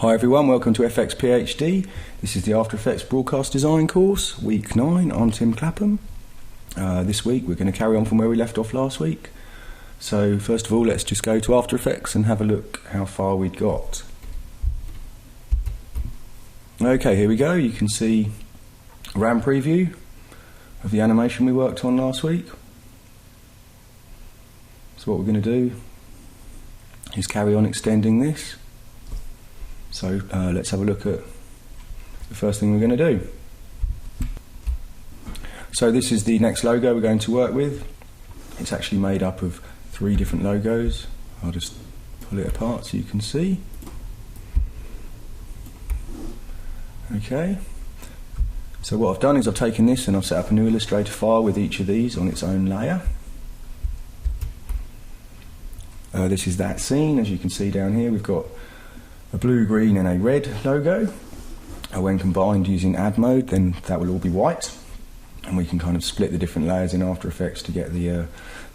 Hi everyone, welcome to FX PhD. This is the After Effects Broadcast Design course, week 9. I'm Tim Clapham. This week we're going to carry on from where we left off last week. So first of all, let's just go to After Effects and have a look how far we'd got. Okay, here we go. You can see a RAM preview of the animation we worked on last week. So what we're going to do is carry on extending this. So let's have a look at the first thing we're going to do. So this is the next logo we're going to work with. It's actually made up of 3 different logos. I'll just pull it apart so you can see. Okay. So what I've done is I've taken this and I've set up a new Illustrator file with each of these on its own layer. This is that scene. As you can see down here, we've got a blue, green and a red logo. When combined using add mode, then that will all be white, and we can kind of split the different layers in After Effects to get the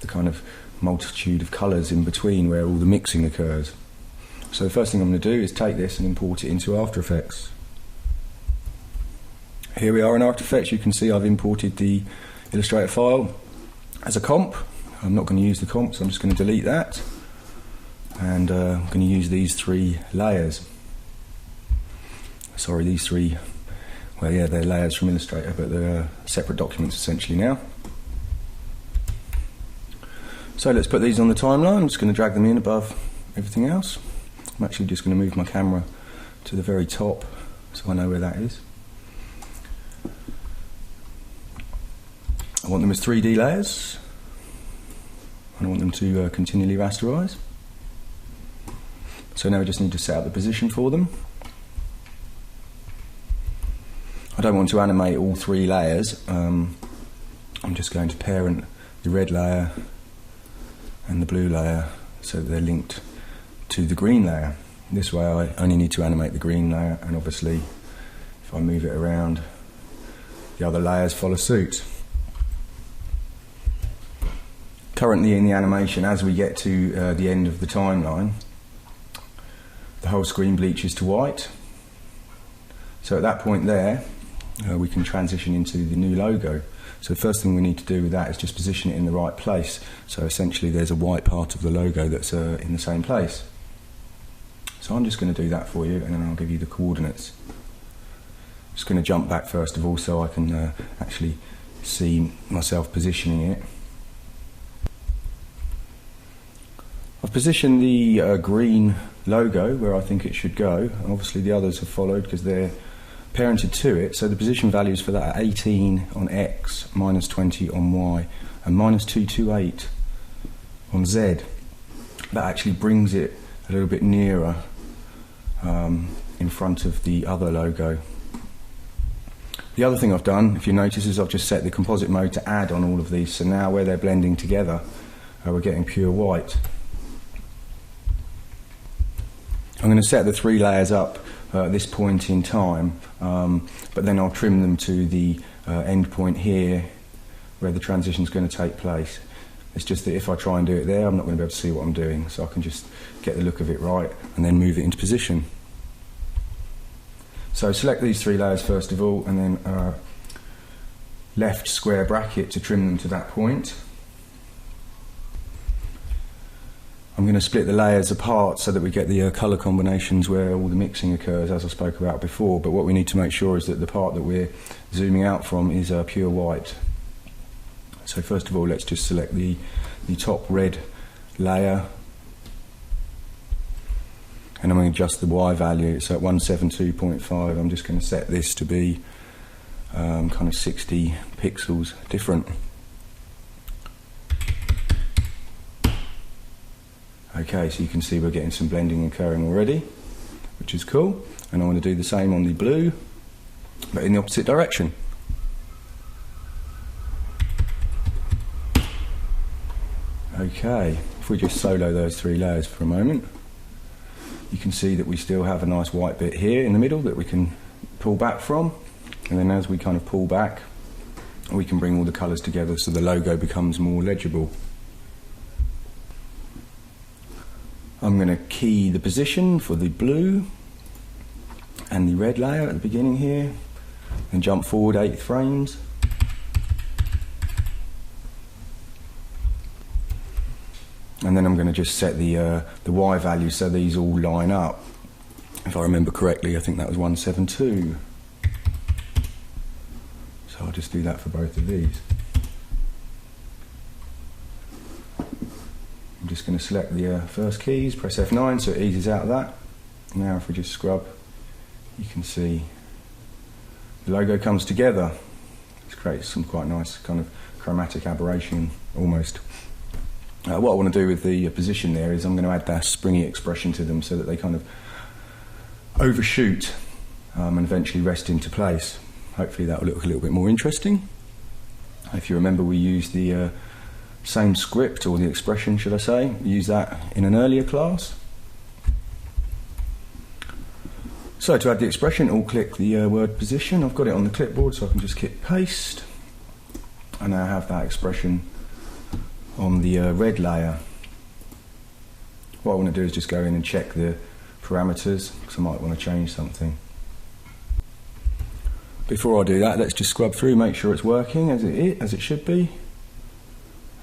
kind of multitude of colours in between where all the mixing occurs. So the first thing I'm going to do is take this and import it into After Effects. Here we are in After Effects. You can see I've imported the Illustrator file as a comp. I'm not going to use the comp, so I'm just going to delete that. And I'm going to use these 3 layers. Sorry, these 3, well yeah, they're layers from Illustrator, but they're separate documents essentially now. So let's put these on the timeline. I'm just going to drag them in above everything else. I'm actually just going to move my camera to the very top so I know where that is. I want them as 3D layers. I want them to continually rasterize. So now we just need to set up the position for them. I don't want to animate all 3 layers. I'm just going to parent the red layer and the blue layer so that they're linked to the green layer. This way I only need to animate the green layer, and obviously if I move it around, the other layers follow suit. Currently in the animation, as we get to the end of the timeline, the whole screen bleaches to white. So at that point there, we can transition into the new logo. So the first thing we need to do with that is just position it in the right place. So essentially there's a white part of the logo that's in the same place. So I'm just going to do that for you, and then I'll give you the coordinates. I'm just going to jump back first of all so I can actually see myself positioning it. I've positioned the green logo where I think it should go. Obviously the others have followed because they're parented to it. So the position values for that are 18 on X, minus 20 on Y, and minus 228 on Z. That actually brings it a little bit nearer in front of the other logo. The other thing I've done, if you notice, is I've just set the composite mode to add on all of these. So now where they're blending together, we're getting pure white. I'm going to set the 3 layers up at this point in time, but then I'll trim them to the end point here where the transition is going to take place. It's just that if I try and do it there, I'm not going to be able to see what I'm doing, so I can just get the look of it right and then move it into position. So select these 3 layers first of all, and then left square bracket to trim them to that point. I'm going to split the layers apart so that we get the colour combinations where all the mixing occurs, as I spoke about before, but what we need to make sure is that the part that we're zooming out from is pure white. So first of all, let's just select the top red layer, and I'm going to adjust the Y value. So at 172.5, I'm just going to set this to be kind of 60 pixels different. Okay, so you can see we're getting some blending occurring already, which is cool. And I want to do the same on the blue, but in the opposite direction. Okay, if we just solo those 3 layers for a moment, you can see that we still have a nice white bit here in the middle that we can pull back from. And then as we kind of pull back, we can bring all the colours together so the logo becomes more legible. I'm going to key the position for the blue, and the red layer at the beginning here, and jump forward 8 frames. And then I'm going to just set the Y value so these all line up. If I remember correctly, I think that was 172. So I'll just do that for both of these. I'm just going to select the first keys, press F9 so it eases out of that. Now if we just scrub, you can see the logo comes together. It creates some quite nice kind of chromatic aberration almost. What I want to do with the position there is I'm going to add that springy expression to them so that they kind of overshoot and eventually rest into place. Hopefully that will look a little bit more interesting. If you remember, we used the same script, or the expression should I say, we used that in an earlier class. So to add the expression, I'll click the word position. I've got it on the clipboard so I can just click paste, and I have that expression on the red layer. What I want to do is just go in and check the parameters because I might want to change something. Before I do that, let's just scrub through, make sure it's working as it should be.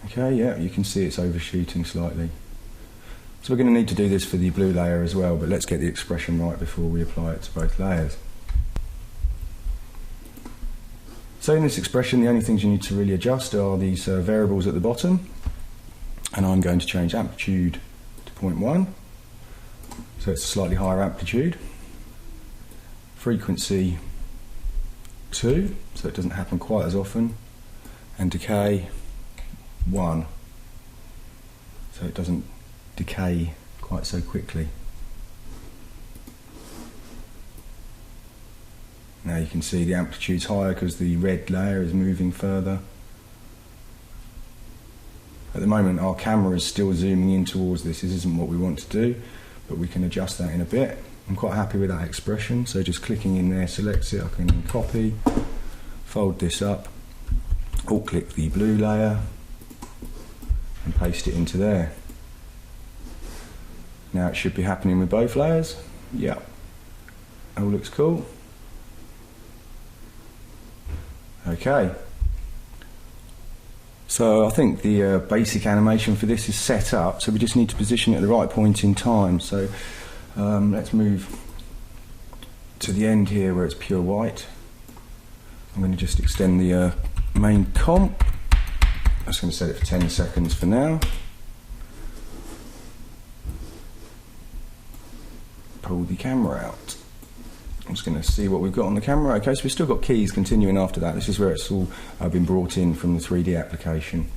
Okay, yeah, you can see it's overshooting slightly. So we're going to need to do this for the blue layer as well, but let's get the expression right before we apply it to both layers. So in this expression, the only things you need to really adjust are these variables at the bottom, and I'm going to change amplitude to 0.1, so it's a slightly higher amplitude. Frequency 2, so it doesn't happen quite as often, and decay 1, so it doesn't decay quite so quickly. Now you can see the amplitude's higher because the red layer is moving further. At the moment our camera is still zooming in towards this. This isn't what we want to do, but we can adjust that in a bit. I'm quite happy with that expression, so just clicking in there selects it. I can copy, fold this up, alt click the blue layer and paste it into there. Now it should be happening with both layers. Yeah, all looks cool. Okay, so I think the basic animation for this is set up, so we just need to position it at the right point in time. So let's move to the end here where it's pure white. I'm going to just extend the main comp. I'm just going to set it for 10 seconds for now. Pull the camera out. I'm just going to see what we've got on the camera. Okay, so we've still got keys continuing after that. This is where it's all been brought in from the 3D application.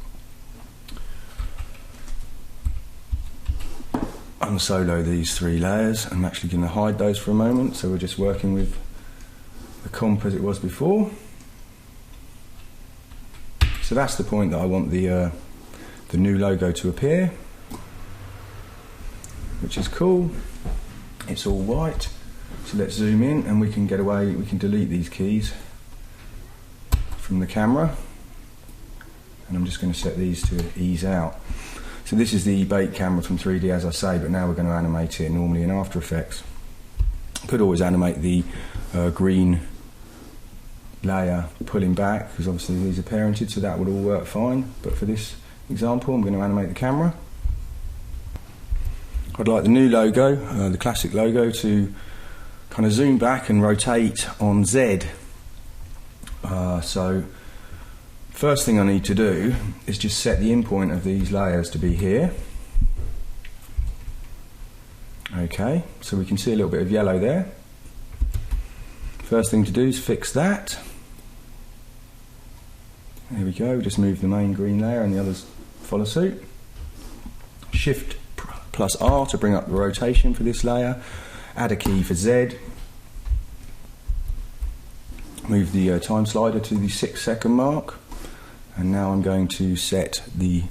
Unsolo these 3 layers. I'm actually going to hide those for a moment, so we're just working with the comp as it was before. So that's the point that I want the new logo to appear, which is cool. It's all white. So let's zoom in and we can get away, we can delete these keys from the camera, and I'm just going to set these to ease out. So this is the bait camera from 3D as I say, but now we're going to animate it normally in After Effects. Could always animate the green layer pulling back because obviously these are parented, so that would all work fine, but for this example I'm going to animate the camera. I'd like the new logo, the classic logo, to kind of zoom back and rotate on Z. So first thing I need to do is just set the in point of these layers to be here. Okay, so we can see a little bit of yellow there. First thing to do is fix that. There we go, just move the main green layer and the others follow suit. Shift plus R to bring up the rotation for this layer. Add a key for Z. Move the time slider to the 6-second mark. And now I'm going to set the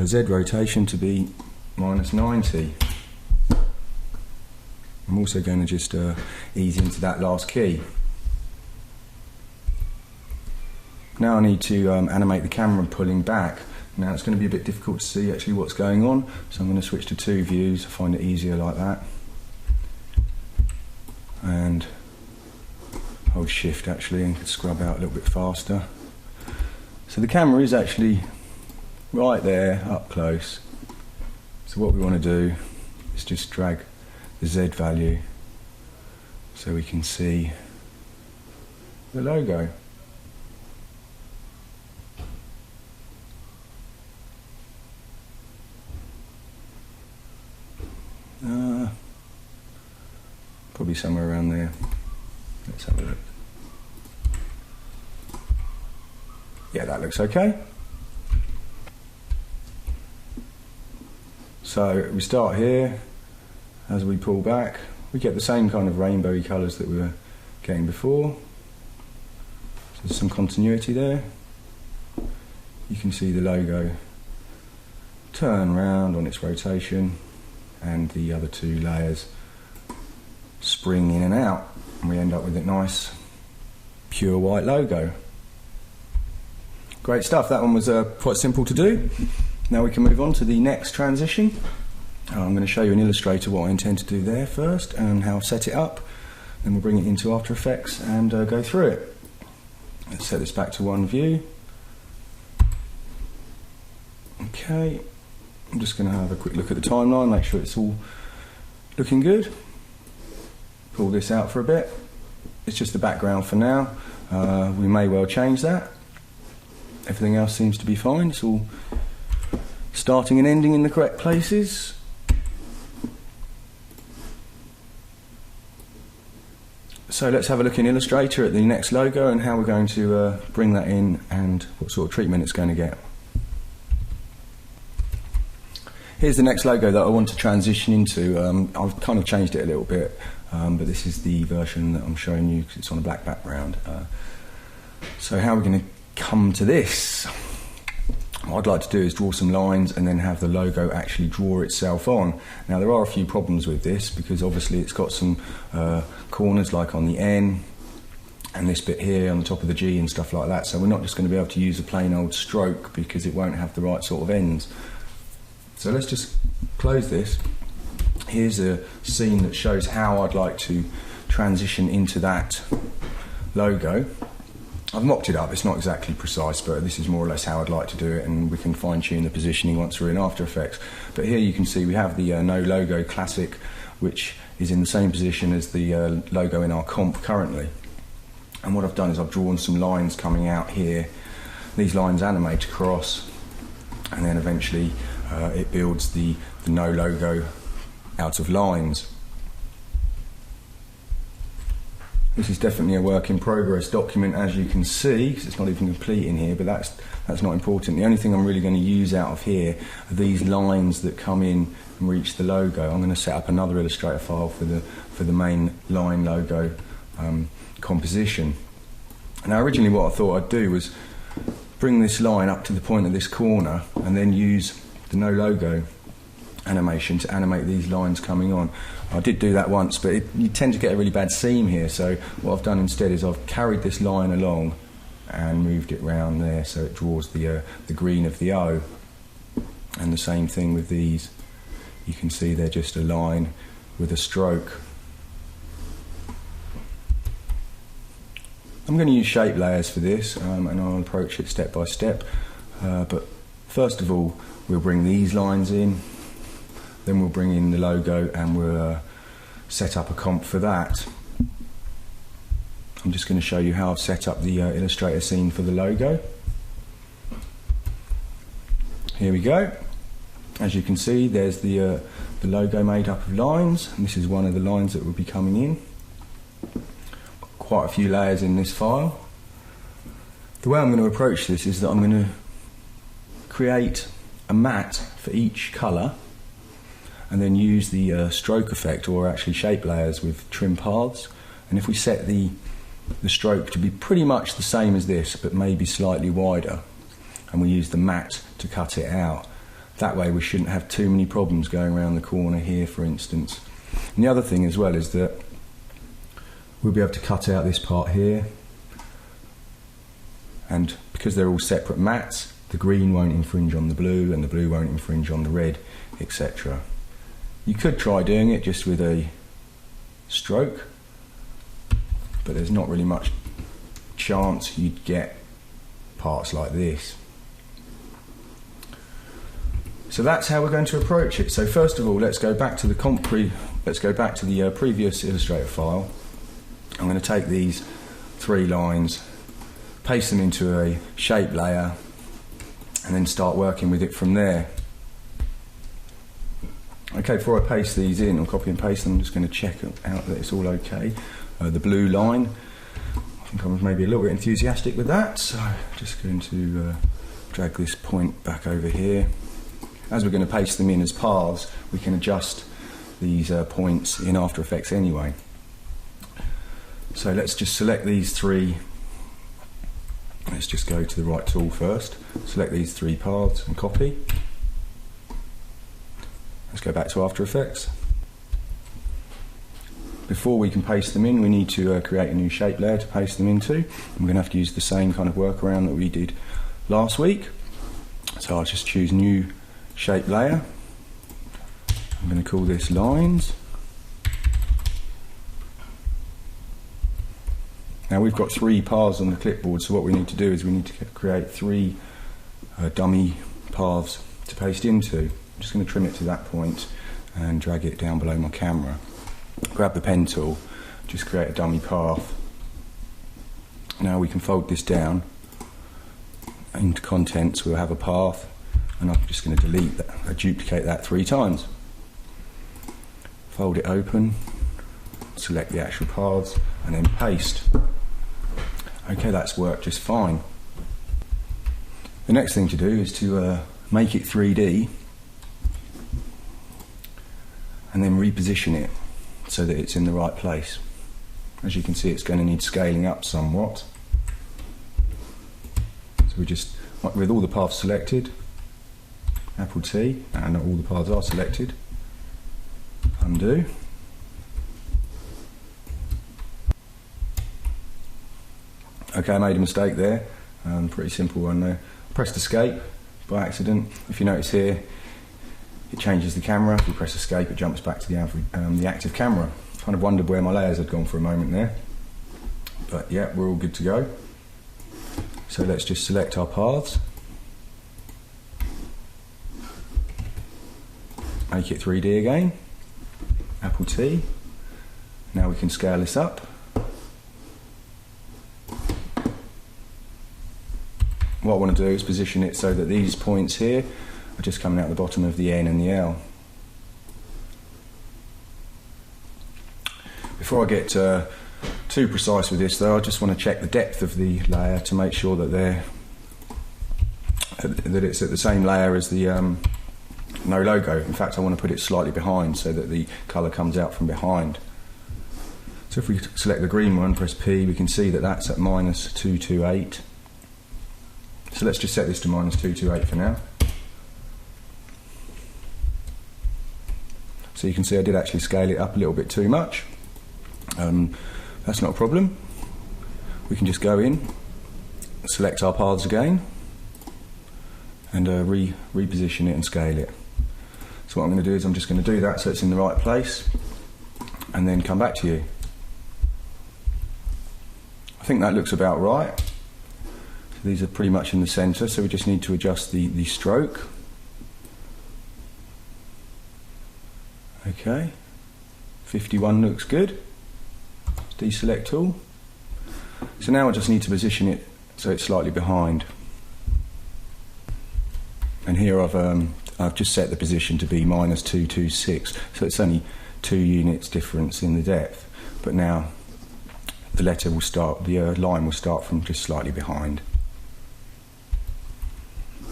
Z rotation to be -90. I'm also going to just ease into that last key. Now I need to animate the camera pulling back. Now it's going to be a bit difficult to see actually what's going on, so I'm going to switch to 2 views. I find it easier like that. And hold shift actually and could scrub out a little bit faster. So the camera is actually right there, up close. So what we want to do is just drag the Z value so we can see the logo. Probably somewhere around there. Let's have a look. Yeah, that looks okay. So we start here. As we pull back, we get the same kind of rainbowy colours that we were getting before. So there's some continuity there. You can see the logo turn round on its rotation, and the other two layers spring in and out, and we end up with a nice pure white logo. Great stuff. That one was quite simple to do. Now we can move on to the next transition. I'm going to show you in Illustrator what I intend to do there first and how I've set it up. Then we'll bring it into After Effects and go through it. Let's set this back to one view. Okay, I'm just going to have a quick look at the timeline, make sure it's all looking good. Pull this out for a bit. It's just the background for now. We may well change that. Everything else seems to be fine. It's all starting and ending in the correct places. So let's have a look in Illustrator at the next logo and how we're going to bring that in and what sort of treatment it's going to get. Here's the next logo that I want to transition into. I've kind of changed it a little bit, but this is the version that I'm showing you because it's on a black background. So how we're going to come to this? What I'd like to do is draw some lines and then have the logo actually draw itself on. Now there are a few problems with this because obviously it's got some corners like on the N and this bit here on the top of the G and stuff like that, so we're not just going to be able to use a plain old stroke because it won't have the right sort of ends. So let's just close this. Here's a scene that shows how I'd like to transition into that logo. I've mocked it up, it's not exactly precise, but this is more or less how I'd like to do it, and we can fine-tune the positioning once we're in After Effects. But here you can see we have the No Logo Classic, which is in the same position as the logo in our comp currently. And what I've done is I've drawn some lines coming out here. These lines animate across, and then eventually it builds the No Logo out of lines. This is definitely a work in progress document, as you can see, because it's not even complete in here, but that's not important. The only thing I'm really going to use out of here are these lines that come in and reach the logo. I'm going to set up another Illustrator file for the main line logo composition. Now originally what I thought I'd do was bring this line up to the point of this corner and then use the No Logo animation to animate these lines coming on. I did do that once, but you tend to get a really bad seam here, so what I've done instead is I've carried this line along and moved it round there so it draws the green of the O. And the same thing with these. You can see they're just a line with a stroke. I'm going to use shape layers for this, and I'll approach it step by step, but first of all we'll bring these lines in. Then we'll bring in the logo and we'll set up a comp for that. I'm just going to show you how I've set up the Illustrator scene for the logo. Here we go. As you can see, there's the logo made up of lines, and this is one of the lines that will be coming in. Quite a few layers in this file. The way I'm going to approach this is that I'm going to create a matte for each colour, and then use the stroke effect, or actually shape layers with trim paths. And if we set the stroke to be pretty much the same as this, but maybe slightly wider, and we use the matte to cut it out, that way we shouldn't have too many problems going around the corner here, for instance. And the other thing as well is that we'll be able to cut out this part here, and because they're all separate mattes, the green won't infringe on the blue and the blue won't infringe on the red, etc. You could try doing it just with a stroke, but there's not really much chance you'd get parts like this. So that's how we're going to approach it. So first of all, let's go back to the previous Illustrator file. I'm going to take these 3 lines, paste them into a shape layer, and then start working with it from there. Okay, before I paste these in, or copy and paste them, I'm just going to check out that it's all okay. The blue line, I think I was maybe a little bit enthusiastic with that, so I'm just going to drag this point back over here. As we're going to paste them in as paths, we can adjust these points in After Effects anyway. So let's just select these 3. Let's just go to the right tool first. Select these 3 paths and copy. Let's go back to After Effects. Before we can paste them in, we need to create a new shape layer to paste them into. And we're going to have to use the same kind of workaround that we did last week. So I'll just choose New Shape Layer. I'm going to call this Lines. Now we've got 3 paths on the clipboard, so what we need to do is we need to create 3 dummy paths to paste into. I'm just going to trim it to that point and drag it down below my camera. Grab the pen tool, just create a dummy path. Now we can fold this down. Into contents we'll have a path, and I'm just going to delete that, duplicate that 3 times. Fold it open, select the actual paths, and then paste. Okay, that's worked just fine. The next thing to do is to make it 3D and then reposition it so that it's in the right place. As you can see, it's going to need scaling up somewhat. So we just, with all the paths selected, Apple T, and not all the paths are selected, undo. Okay, I made a mistake there, pretty simple one there. Pressed escape by accident. If you notice here, it changes the camera. If you press escape, it jumps back to the active camera. Kind of wondered where my layers had gone for a moment there. But yeah, we're all good to go. So let's just select our paths. Make it 3D again. Apple T. Now we can scale this up. What I want to do is position it so that these points here are just coming out the bottom of the N and the L. Before I get too precise with this though, I just want to check the depth of the layer to make sure that it's at the same layer as the no logo. In fact, I want to put it slightly behind so that the colour comes out from behind. So if we select the green one, press P, we can see that that's at -228. So let's just set this to -228 for now. So you can see I did actually scale it up a little bit too much. That's not a problem. We can just go in, select our paths again, and reposition it and scale it. So what I'm going to do is I'm just going to do that so it's in the right place, and then come back to you. I think that looks about right. So these are pretty much in the centre, so we just need to adjust the stroke. Okay, 51 looks good. Deselect tool. So now I just need to position it so it's slightly behind. And here I've just set the position to be -226, so it's only 2 units difference in the depth. But now the letter will start, the line will start from just slightly behind.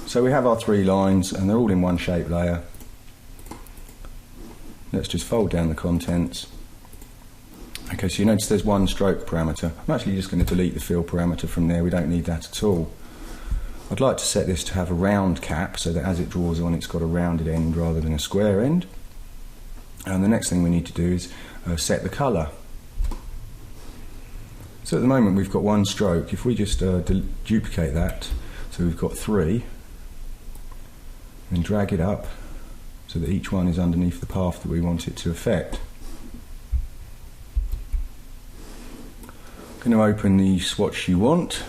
So we have our 3 lines, and they're all in one shape layer. Let's just fold down the contents. Okay, so you notice there's one stroke parameter. I'm actually just going to delete the fill parameter from there. We don't need that at all. I'd like to set this to have a round cap so that as it draws on, it's got a rounded end rather than a square end. And the next thing we need to do is set the colour. So at the moment we've got one stroke. If we just duplicate that, so we've got 3, and drag it up so that each one is underneath the path that we want it to affect. Going to open the swatch you want.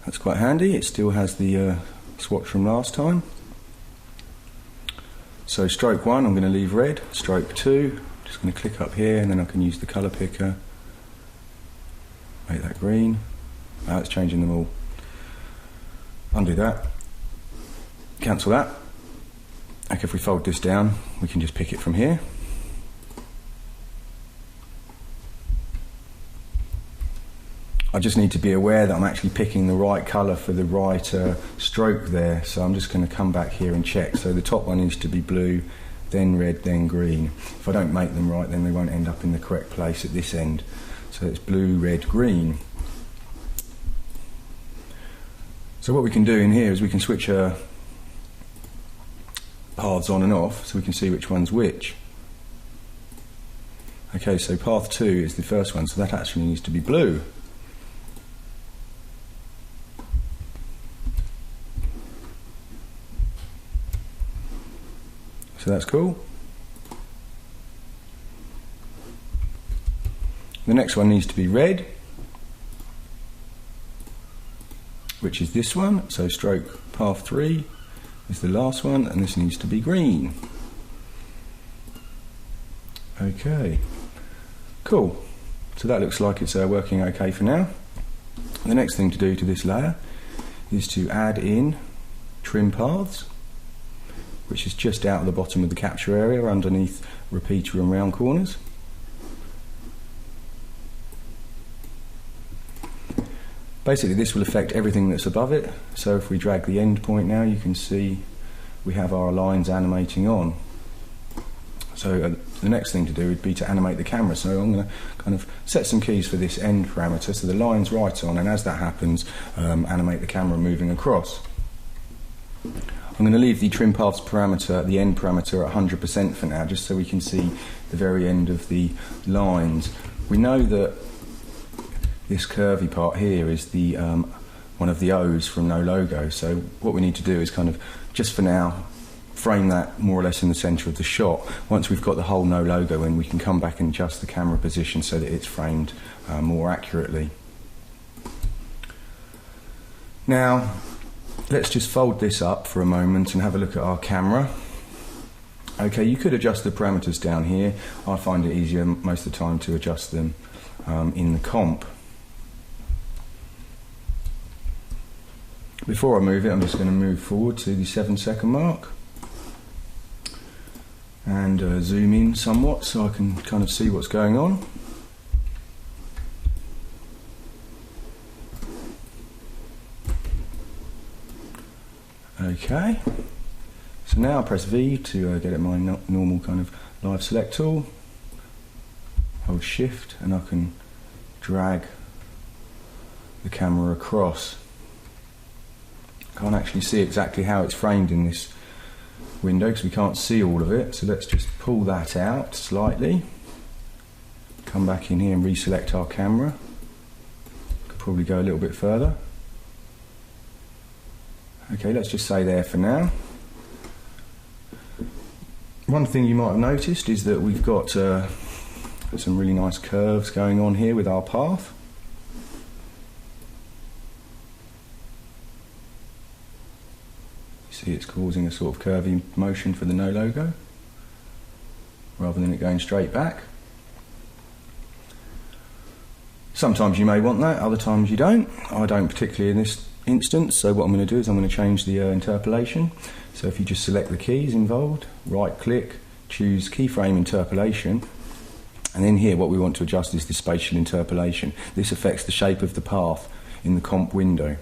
That's quite handy. It still has the swatch from last time. So stroke 1 I'm going to leave red. Stroke 2, just going to click up here and then I can use the colour picker. Make that green. Now it's changing them all. Undo that. Cancel that. Okay, if we fold this down, we can just pick it from here. I just need to be aware that I'm actually picking the right colour for the right stroke there, so I'm just going to come back here and check. So the top one needs to be blue, then red, then green. If I don't make them right, then they won't end up in the correct place at this end. So it's blue, red, green. So what we can do in here is we can switch paths on and off so we can see which one's which. Okay, so path 2 is the first one, so that actually needs to be blue. So that's cool. The next one needs to be red, which is this one. So stroke path 3 is the last one, and this needs to be green. Okay, cool. So that looks like it's working okay for now. The next thing to do to this layer is to add in trim paths, which is just out of the bottom of the capture area underneath repeater and round corners. Basically this will affect everything that's above it, so if we drag the end point now you can see we have our lines animating on. So the next thing to do would be to animate the camera, so I'm going to kind of set some keys for this end parameter so the line's right on, and as that happens animate the camera moving across. I'm going to leave the trim paths parameter, the end parameter at 100% for now, just so we can see the very end of the lines. We know that this curvy part here is the one of the O's from No Logo, so what we need to do is kind of, just for now, frame that more or less in the centre of the shot. Once we've got the whole No Logo in, we can come back and adjust the camera position so that it's framed more accurately. Now, let's just fold this up for a moment and have a look at our camera. Okay, you could adjust the parameters down here. I find it easier most of the time to adjust them in the comp. Before I move it, I'm just going to move forward to the 7-second mark and zoom in somewhat so I can kind of see what's going on. Okay, so now I press V to get at my normal kind of live select tool, hold shift and I can drag the camera across. Can't actually see exactly how it's framed in this window because we can't see all of it, so let's just pull that out slightly, come back in here and reselect our camera. Could probably go a little bit further. Okay, let's just say there for now. One thing you might have noticed is that we've got some really nice curves going on here with our path. See, it's causing a sort of curvy motion for the No Logo rather than it going straight back. Sometimes you may want that, other times you don't. I don't particularly in this instance, so what I'm going to do is I'm going to change the interpolation. So if you just select the keys involved, right click, choose keyframe interpolation, and then here what we want to adjust is the spatial interpolation. This affects the shape of the path in the comp window,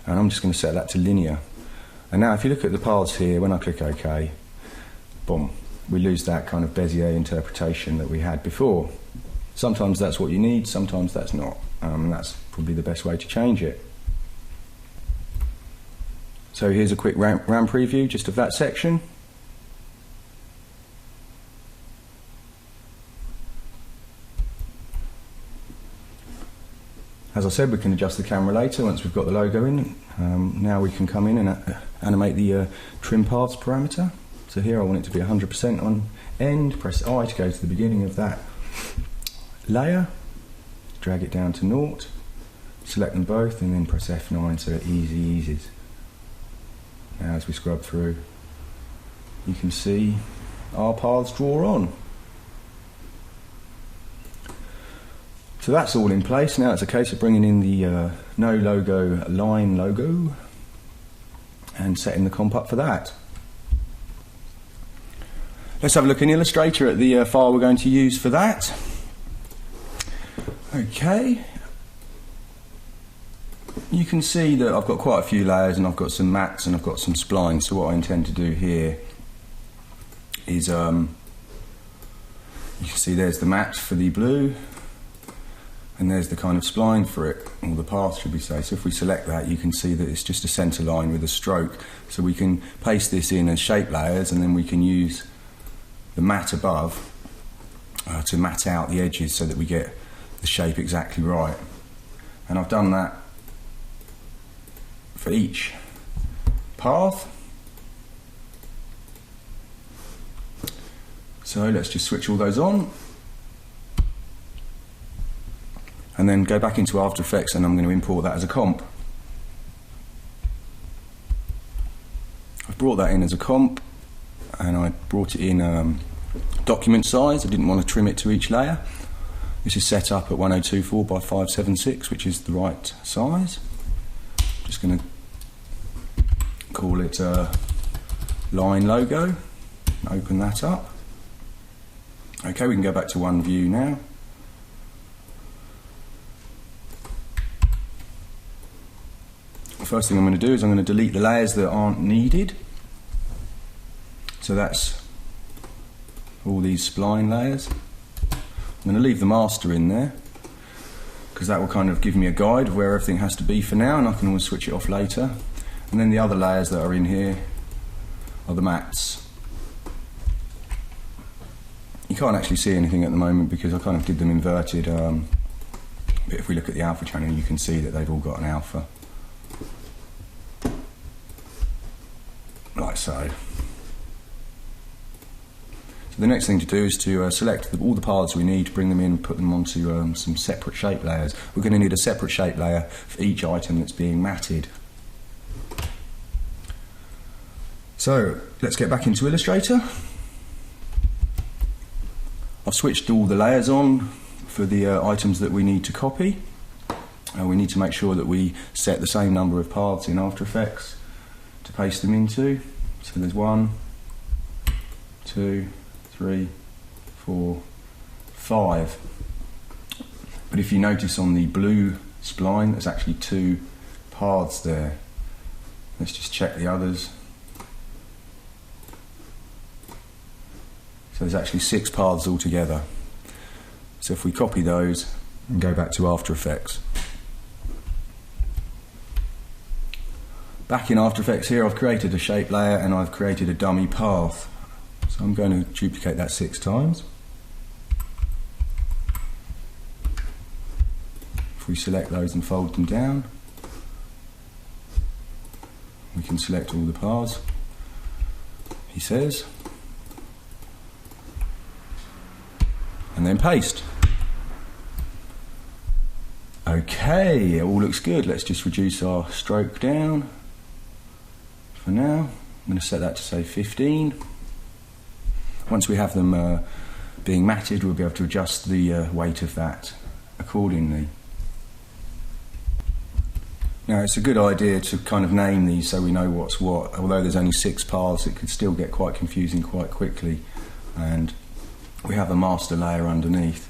and I'm just going to set that to linear. And now if you look at the paths here, when I click OK, boom, we lose that kind of Bezier interpretation that we had before. Sometimes that's what you need, sometimes that's not. That's probably the best way to change it. So here's a quick RAM preview just of that section. As I said, we can adjust the camera later once we've got the logo in. Now we can come in and animate the trim paths parameter. So here I want it to be 100% on end, press I to go to the beginning of that layer. drag it down to 0, select them both and then press F9 so it eases. Now as we scrub through, you can see our paths draw on. So that's all in place. Now it's a case of bringing in the no logo line logo and setting the comp up for that. Let's have a look in Illustrator at the file we're going to use for that. Okay, you can see that I've got quite a few layers and I've got some mats and I've got some splines. So what I intend to do here is, you can see there's the mat for the blue and there's the kind of spline for it, or the path should we say. So if we select that, you can see that it's just a centre line with a stroke. So we can paste this in as shape layers and then we can use the mat above to mat out the edges so that we get the shape exactly right. And I've done that for each path. So let's just switch all those on and then go back into After Effects, and I'm going to import that as a comp. I've brought that in as a comp and I brought it in document size. I didn't want to trim it to each layer. This is set up at 1024 by 576, which is the right size. Just going to call it line logo. Open that up. Okay, we can go back to one view now. The first thing I'm going to do is I'm going to delete the layers that aren't needed. So that's all these spline layers. I'm going to leave the master in there because that will kind of give me a guide of where everything has to be for now, and I can always switch it off later. And then the other layers that are in here are the mats. You can't actually see anything at the moment because I kind of did them inverted, but if we look at the alpha channel you can see that they've all got an alpha. Like so. So the next thing to do is to select all the paths we need, bring them in and put them onto some separate shape layers. We're going to need a separate shape layer for each item that's being matted. So let's get back into Illustrator. I've switched all the layers on for the items that we need to copy. We need to make sure that we set the same number of paths in After Effects to paste them into. So there's 1, 2, 3, 4, 5. But if you notice on the blue spline, there's actually 2 paths there. Let's just check the others. So there's actually 6 paths altogether. So if we copy those and go back to After Effects. Back in After Effects here, I've created a shape layer and I've created a dummy path. So I'm going to duplicate that 6 times. If we select those and fold them down, we can select all the paths, he says, and then paste. Okay, it all looks good. Let's just reduce our stroke down. For now, I'm going to set that to say 15. Once we have them being matted, we'll be able to adjust the weight of that accordingly. Now it's a good idea to kind of name these so we know what's what. Although there's only 6 paths, it could still get quite confusing quite quickly. And we have a master layer underneath,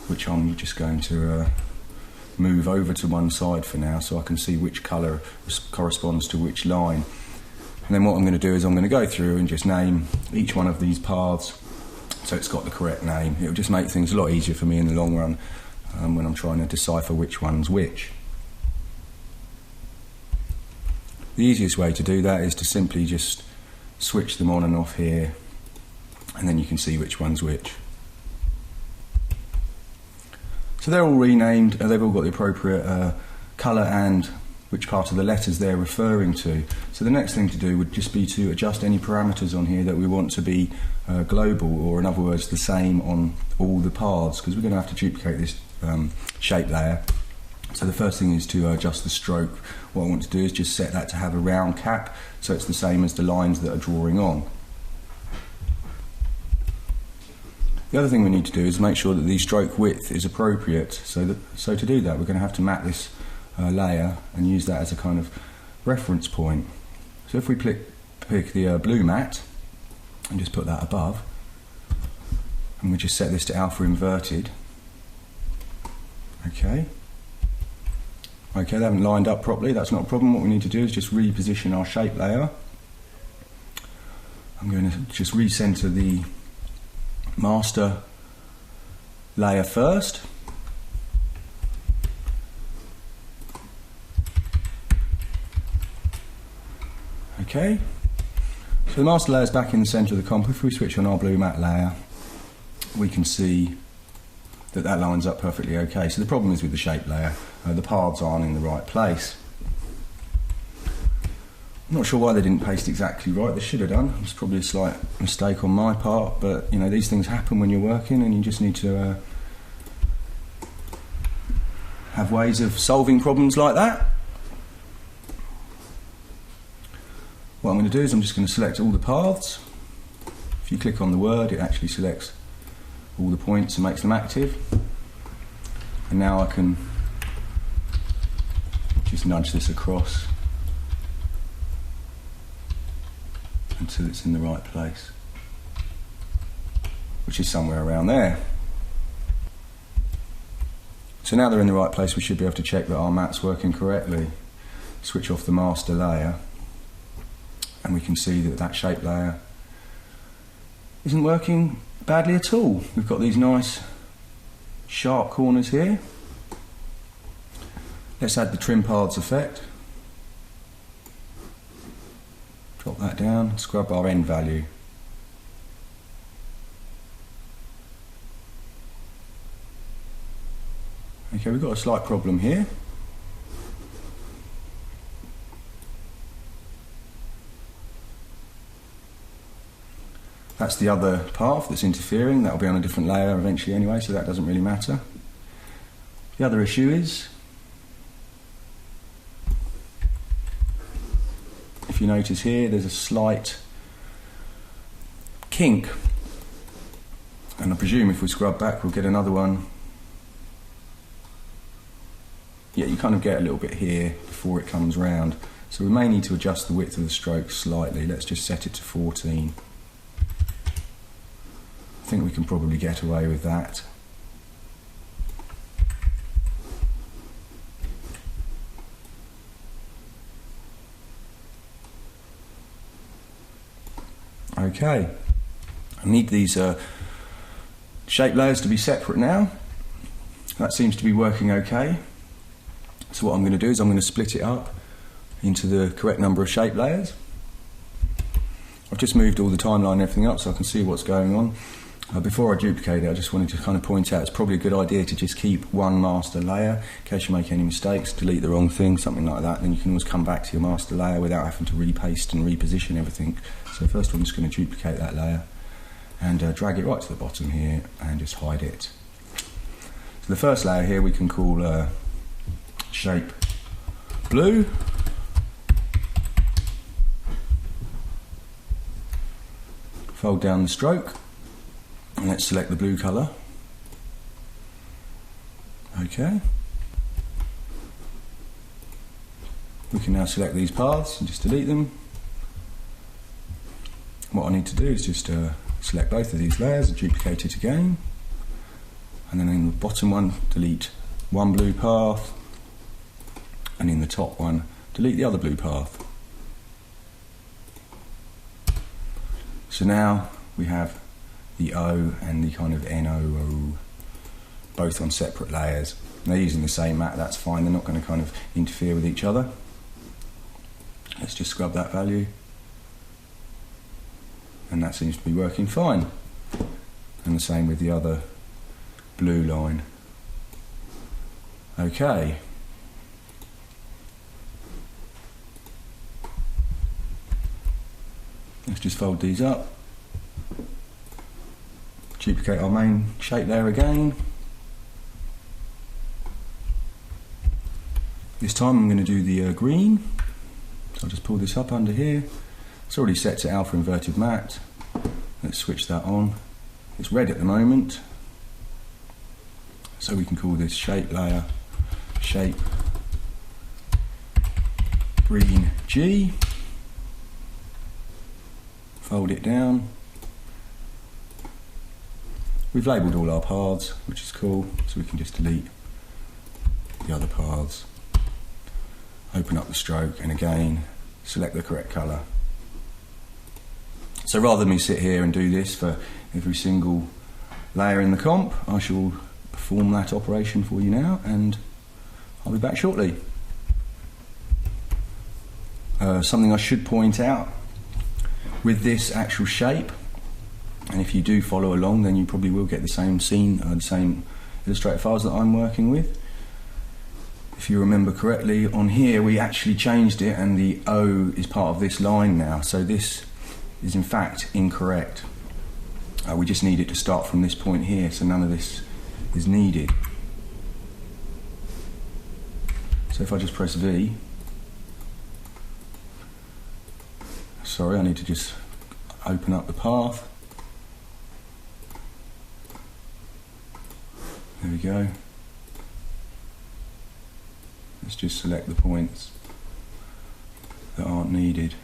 which I'm just going to move over to one side for now so I can see which colour corresponds to which line. And then what I'm going to do is I'm going to go through and just name each one of these paths so it's got the correct name. It'll just make things a lot easier for me in the long run when I'm trying to decipher which one's which. The easiest way to do that is to simply just switch them on and off here, and then you can see which one's which. So they're all renamed, they've all got the appropriate colour and which part of the letters they're referring to. So the next thing to do would just be to adjust any parameters on here that we want to be global, or in other words the same on all the paths, because we're going to have to duplicate this shape layer. So the first thing is to adjust the stroke. What I want to do is just set that to have a round cap, so it's the same as the lines that are drawing on. The other thing we need to do is make sure that the stroke width is appropriate. So to do that, we're going to have to map this layer and use that as a kind of reference point. So if we pick the blue mat and just put that above, and we just set this to alpha inverted. Okay, they haven't lined up properly, that's not a problem. What we need to do is just reposition our shape layer. I'm going to just recenter the master layer first. Okay, so the master layer is back in the centre of the comp. If we switch on our blue mat layer, we can see that lines up perfectly okay. So the problem is with the shape layer, the paths aren't in the right place. I'm not sure why they didn't paste exactly right. They should have done. It's probably a slight mistake on my part, but you know, these things happen when you're working, and you just need to have ways of solving problems like that. What I'm going to do is I'm just going to select all the paths. If you click on the word, it actually selects all the points and makes them active. And now I can just nudge this across until it's in the right place, which is somewhere around there. So now they're in the right place, we should be able to check that our mat's working correctly. Switch off the master layer, and we can see that shape layer isn't working badly at all. We've got these nice sharp corners here. Let's add the trim paths effect. Drop that down, scrub our end value. Okay, we've got a slight problem here. That's the other path that's interfering. That'll be on a different layer eventually anyway, so that doesn't really matter. The other issue is, if you notice here, there's a slight kink. And I presume if we scrub back, we'll get another one. Yeah, you kind of get a little bit here before it comes round. So we may need to adjust the width of the stroke slightly. Let's just set it to 14. I think we can probably get away with that. Okay, I need these shape layers to be separate now. That seems to be working okay. So what I'm going to do is I'm going to split it up into the correct number of shape layers. I've just moved all the timeline and everything up so I can see what's going on. Before I duplicate it, I just wanted to kind of point out it's probably a good idea to just keep one master layer in case you make any mistakes, delete the wrong thing, something like that. Then you can always come back to your master layer without having to repaste and reposition everything. So first I'm just going to duplicate that layer and drag it right to the bottom here and just hide it. So the first layer here we can call shape blue. Fold down the stroke. And let's select the blue colour. Okay. We can now select these paths and just delete them. What I need to do is just select both of these layers and duplicate it again. And then in the bottom one, delete one blue path. And in the top one, delete the other blue path. So now we have the O and the kind of NOO, both on separate layers. They're using the same mat, that's fine, they're not going to kind of interfere with each other. Let's just scrub that value. And that seems to be working fine. And the same with the other blue line. Okay. Let's just fold these up. Duplicate our main shape there again. This time I'm going to do the green, so I'll just pull this up under here. It's already set to alpha inverted matte. Let's switch that on. It's red at the moment, so we can call this shape layer shape green G. Fold it down. We've labelled all our paths, which is cool, so we can just delete the other paths. Open up the stroke and again select the correct colour. So rather than me sit here and do this for every single layer in the comp, I shall perform that operation for you now, and I'll be back shortly. Something I should point out with this actual shape, and if you do follow along then you probably will get the same scene, the same Illustrator files that I'm working with. If you remember correctly, on here we actually changed it and the O is part of this line now, so this is in fact incorrect. We just need it to start from this point here, so none of this is needed. So if I just press V, sorry, I need to just open up the path. There we go. Let's just select the points that aren't needed.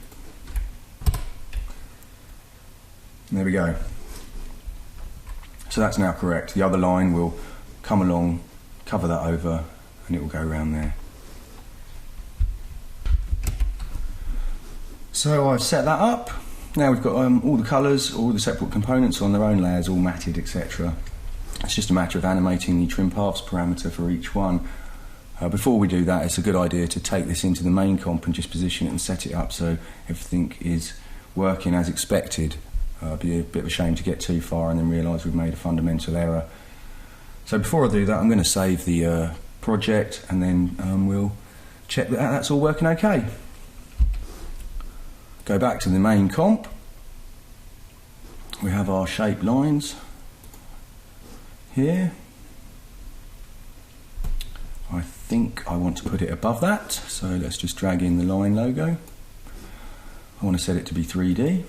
There we go. So that's now correct. The other line will come along, cover that over, and it will go around there. So I've set that up. Now we've got all the colours, all the separate components on their own layers, all matted, etc. It's just a matter of animating the trim paths parameter for each one. Before we do that, it's a good idea to take this into the main comp and just position it and set it up so everything is working as expected. It'd be a bit of a shame to get too far and then realise we've made a fundamental error. So before I do that, I'm going to save the project, and then we'll check that that's all working okay. Go back to the main comp. We have our shape lines here. I think I want to put it above that, so let's just drag in the line logo. I want to set it to be 3D.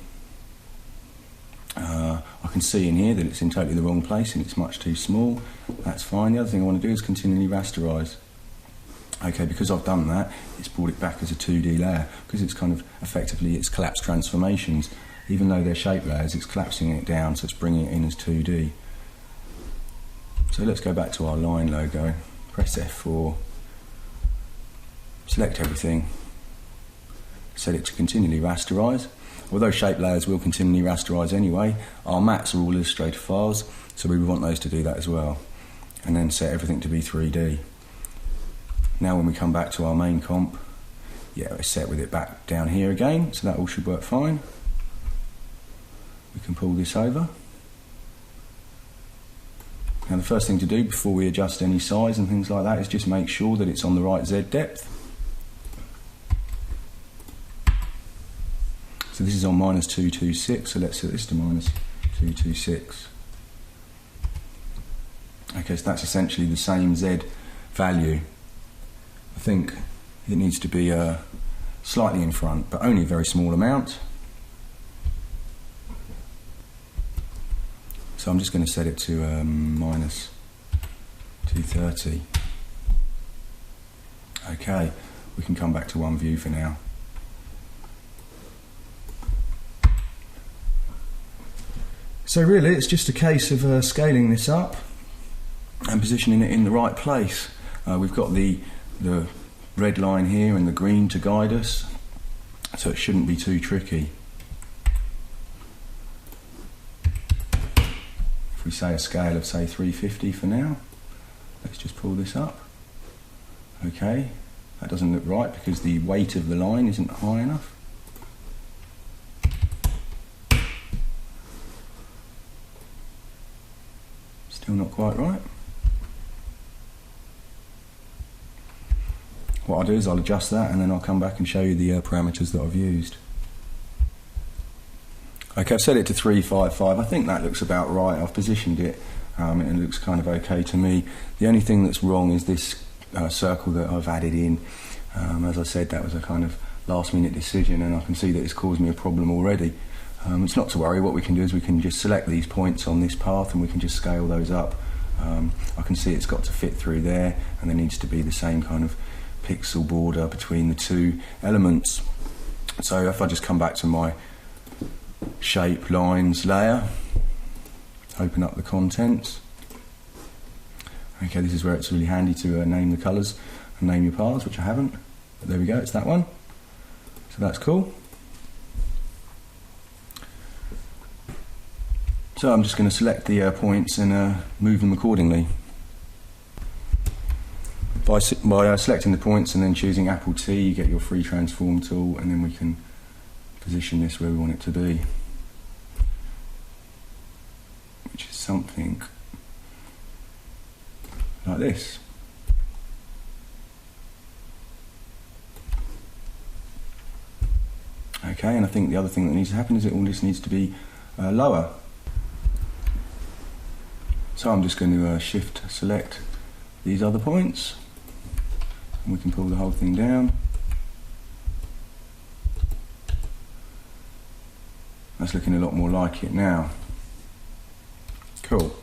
I can see in here that it's in totally the wrong place and it's much too small. That's fine. The other thing I want to do is continually rasterise. Okay, because I've done that, it's brought it back as a 2D layer, because it's kind of effectively it's collapsed transformations. Even though they're shape layers, it's collapsing it down, so it's bringing it in as 2D. So let's go back to our line logo, press F4, select everything, set it to continually rasterise. Although shape layers will continually rasterise anyway, our mattes are all Illustrator files, so we want those to do that as well. And then set everything to be 3D. Now when we come back to our main comp, yeah, it's set with it back down here again, so that all should work fine. We can pull this over. Now the first thing to do before we adjust any size and things like that is just make sure that it's on the right Z depth. So this is on -226, so let's set this to -226. Okay, so that's essentially the same Z value. I think it needs to be slightly in front, but only a very small amount. So I'm just going to set it to -230. Okay, we can come back to one view for now. So really it's just a case of scaling this up and positioning it in the right place. We've got the red line here and the green to guide us, so it shouldn't be too tricky. If we say a scale of say 350 for now, let's just pull this up. Okay, that doesn't look right because the weight of the line isn't high enough. Still not quite right. What I'll do is I'll adjust that and then I'll come back and show you the parameters that I've used. Okay, I've set it to 355. I think that looks about right. I've positioned it and it looks kind of okay to me. The only thing that's wrong is this circle that I've added in. As I said, that was a kind of last minute decision, and I can see that it's caused me a problem already. It's not to worry. What we can do is we can just select these points on this path and we can just scale those up. I can see it's got to fit through there, and there needs to be the same kind of pixel border between the two elements. So if I just come back to my shape lines layer, open up the contents. Okay, this is where it's really handy to name the colours and name your paths, which I haven't. But there we go, it's that one. So that's cool. So I'm just going to select the points and move them accordingly. By selecting the points and then choosing Apple T, you get your free transform tool, and then we can position this where we want it to be, which is something like this. Okay, and I think the other thing that needs to happen is it all just needs to be lower. So I'm just going to shift select these other points, and we can pull the whole thing down. That's looking a lot more like it now. Cool.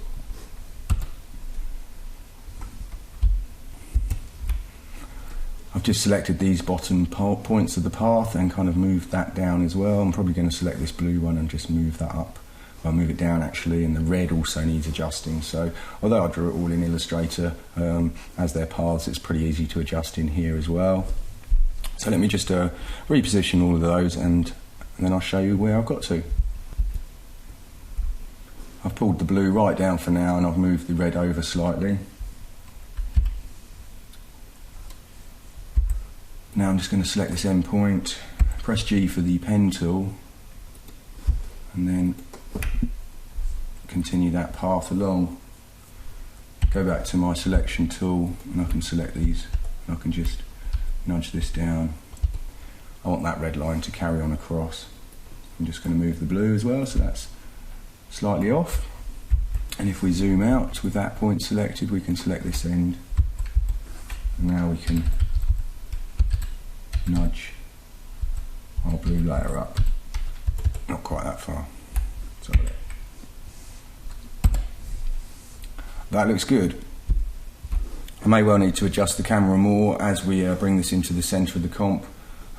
I've just selected these bottom points of the path and kind of moved that down as well. I'm probably going to select this blue one and just move that up. I'll move it down actually, and the red also needs adjusting. So although I drew it all in Illustrator as their paths, it's pretty easy to adjust in here as well. So let me just reposition all of those, and then I'll show you where I've got to. I've pulled the blue right down for now, and I've moved the red over slightly. Now I'm just going to select this end point, press G for the pen tool, and then continue that path along. Go back to my selection tool, and I can select these, and I can just nudge this down. I want that red line to carry on across. I'm just going to move the blue as well, so that's slightly off. And if we zoom out with that point selected, we can select this end, and now we can nudge our blue layer up. Not quite that far. So that looks good. I may well need to adjust the camera more as we bring this into the centre of the comp.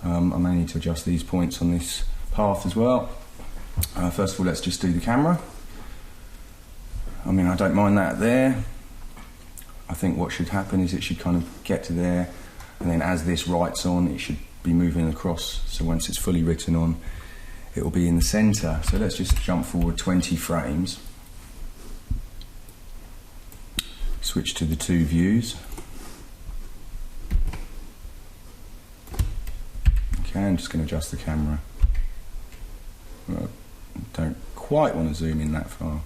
I may need to adjust these points on this path as well. First of all, let's just do the camera. I mean, I don't mind that there. I think what should happen is it should kind of get to there, and then as this writes on, it should be moving across. So once it's fully written on, it will be in the centre. So let's just jump forward 20 frames. Switch to the two views. Okay, I'm just going to adjust the camera. Well, don't quite want to zoom in that far.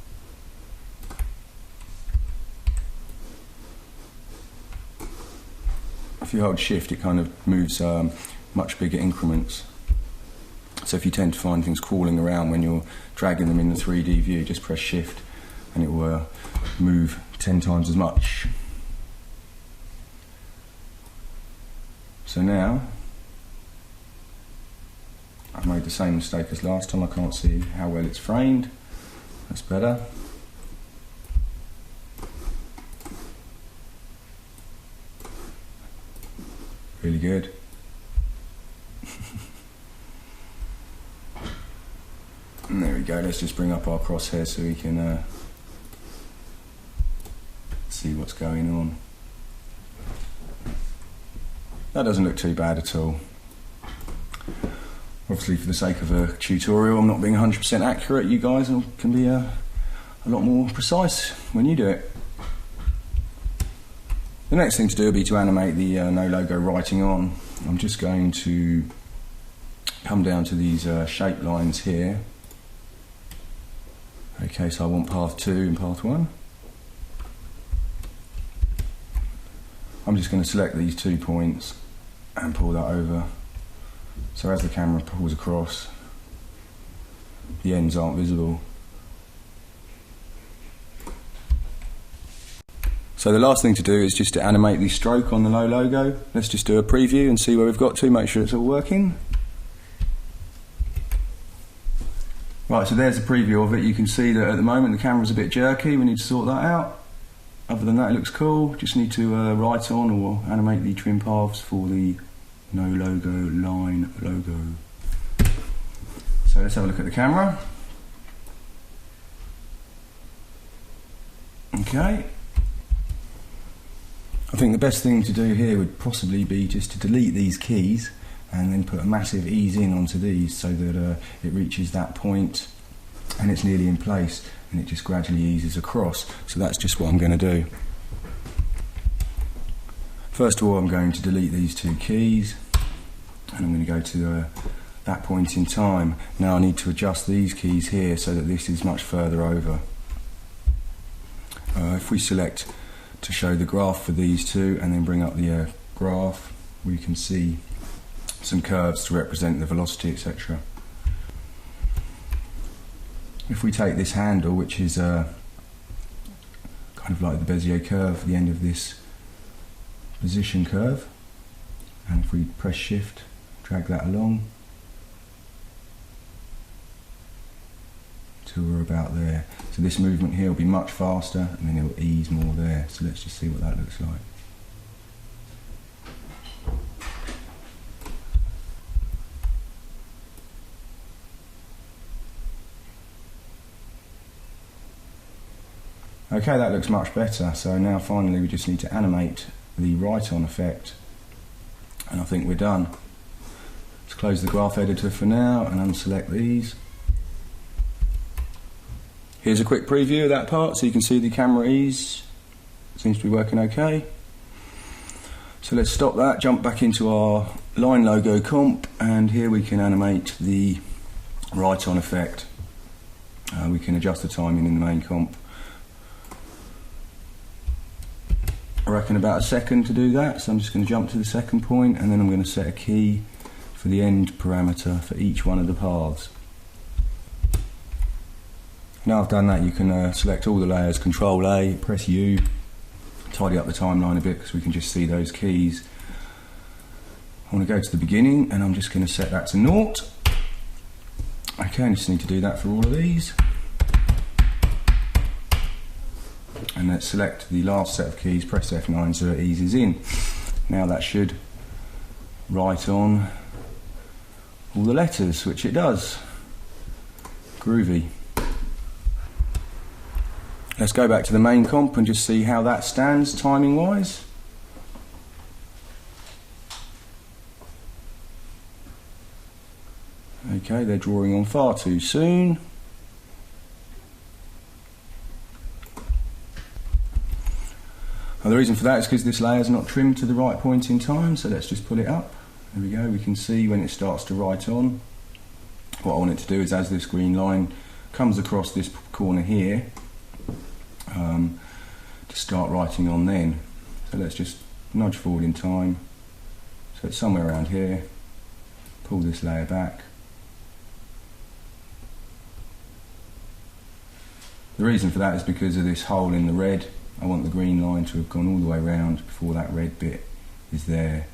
If you hold shift, it kind of moves much bigger increments. So if you tend to find things crawling around when you're dragging them in the 3D view, just press shift and it will move 10 times as much. So now, I've made the same mistake as last time. I can't see how well it's framed. That's better. Really good. And there we go. Let's just bring up our crosshair so we can see what's going on. That doesn't look too bad at all. Obviously, for the sake of a tutorial, I'm not being 100% accurate. You guys can be a lot more precise when you do it. The next thing to do will be to animate the no logo writing on. I'm just going to come down to these shape lines here. Okay, so I want path 2 and path 1. I'm just going to select these 2 points and pull that over. So as the camera pulls across, the ends aren't visible. So the last thing to do is just to animate the stroke on the no logo. Let's just do a preview and see where we've got to, make sure it's all working. Right, so there's a preview of it. You can see that at the moment the camera's a bit jerky. We need to sort that out. Other than that, it looks cool. Just need to write on or animate the trim paths for the no logo line logo. So let's have a look at the camera. Okay. I think the best thing to do here would possibly be just to delete these keys and then put a massive ease in onto these so that it reaches that point and it's nearly in place and it just gradually eases across. So that's just what I'm going to do. First of all, I'm going to delete these two keys and I'm going to go to that point in time. Now I need to adjust these keys here so that this is much further over. If we select to show the graph for these two and then bring up the graph, we can see some curves to represent the velocity, etc. If we take this handle, which is kind of like the Bezier curve, the end of this position curve, and if we press shift, drag that along till we're about there. So this movement here will be much faster and then it will ease more there. So let's just see what that looks like. Okay, that looks much better. So now finally we just need to animate the write-on effect and I think we're done. Let's close the graph editor for now and unselect these. Here's a quick preview of that part so you can see the camera ease. Seems to be working okay. So let's stop that, jump back into our line logo comp, and here we can animate the write-on effect. We can adjust the timing in the main comp. I reckon about a second to do that, so I'm just going to jump to the second point and then I'm going to set a key for the end parameter for each one of the paths. Now I've done that, you can select all the layers, Control A, press U, tidy up the timeline a bit because we can just see those keys. I want to go to the beginning and I'm just going to set that to 0. Okay, I just need to do that for all of these. And let's select the last set of keys, press F9 so it eases in. Now that should write on all the letters, which it does. Groovy. Let's go back to the main comp and just see how that stands timing wise. Okay, they're drawing on far too soon. Now the reason for that is because this layer is not trimmed to the right point in time, so let's just pull it up. There we go, we can see when it starts to write on. What I want it to do is as this green line comes across this corner here, to start writing on then. So let's just nudge forward in time. So it's somewhere around here. Pull this layer back. The reason for that is because of this hole in the red. I want the green line to have gone all the way around before that red bit is there.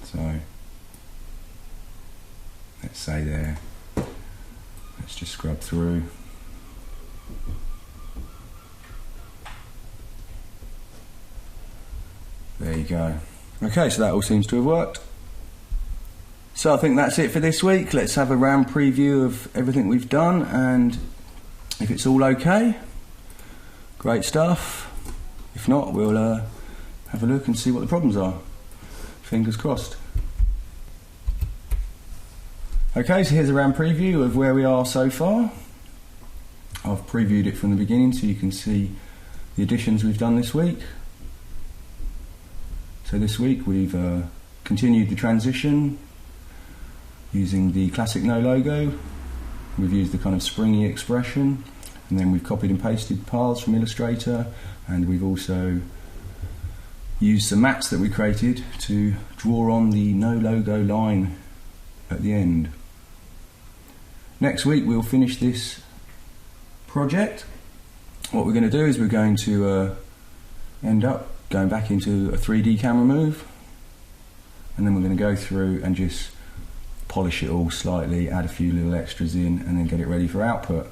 So let's say there. Let's just scrub through. There you go. Okay, so that all seems to have worked. So I think that's it for this week. Let's have a round preview of everything we've done, and if it's all okay, great stuff. If not, we'll have a look and see what the problems are. Fingers crossed. Okay, so here's a round preview of where we are so far. I've previewed it from the beginning so you can see the additions we've done this week. So this week we've continued the transition using the classic no logo. We've used the kind of springy expression, and then we've copied and pasted paths from Illustrator, and we've also used some mats that we created to draw on the no logo line at the end. Next week we'll finish this project. What we're going to do is we're going to end up going back into a 3D camera move, and then we're going to go through and just polish it all slightly, add a few little extras in, and then get it ready for output.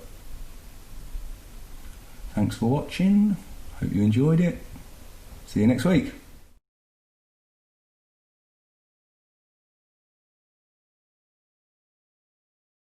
Thanks for watching, hope you enjoyed it, see you next week.